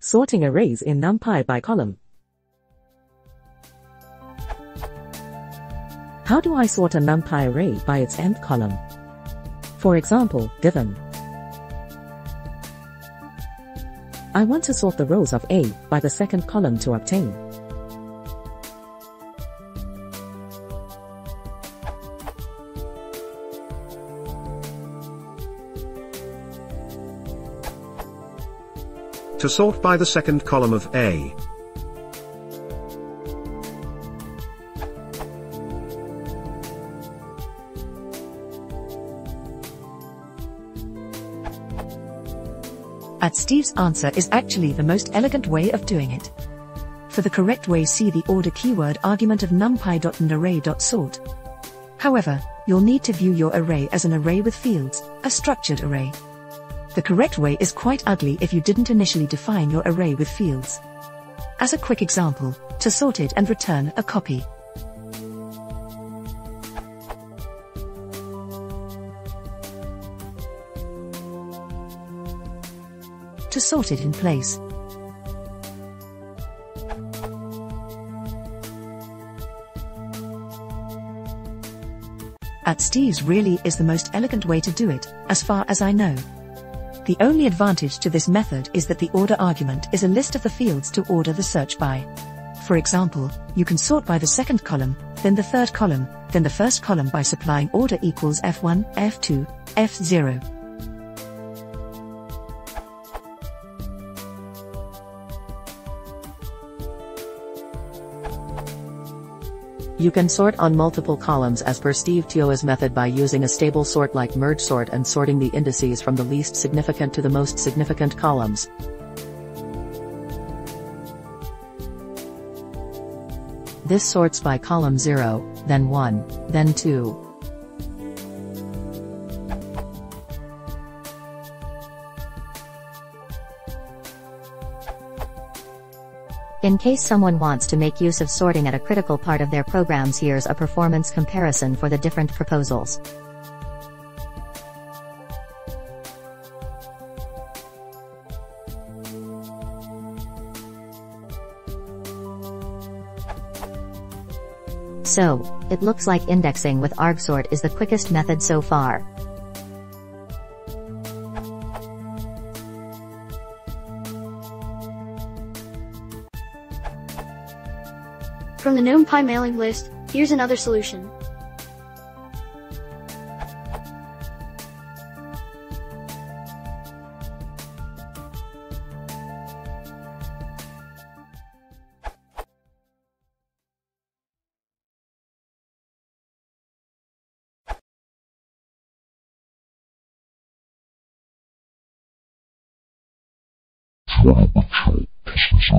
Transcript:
Sorting arrays in NumPy by column. How do I sort a NumPy array by its nth column? For example, given I want to sort the rows of A by the second column to obtain to sort by the second column of A. Steve's answer is actually the most elegant way of doing it. For the correct way, see the order keyword argument of numpy.array.sort. However, you'll need to view your array as an array with fields, a structured array. The correct way is quite ugly if you didn't initially define your array with fields. As a quick example, to sort it and return a copy. To sort it in place. Steve's really is the most elegant way to do it, as far as I know. The only advantage to this method is that the order argument is a list of the fields to order the search by. For example, you can sort by the second column, then the third column, then the first column by supplying order equals F1, F2, F0. You can sort on multiple columns as per Steve Tio's method by using a stable sort like merge sort and sorting the indices from the least significant to the most significant columns. This sorts by column 0, then 1, then 2. In case someone wants to make use of sorting at a critical part of their programs, here's a performance comparison for the different proposals. So, it looks like indexing with argsort is the quickest method so far. From the NumPy mailing list, here's another solution. Sorted with business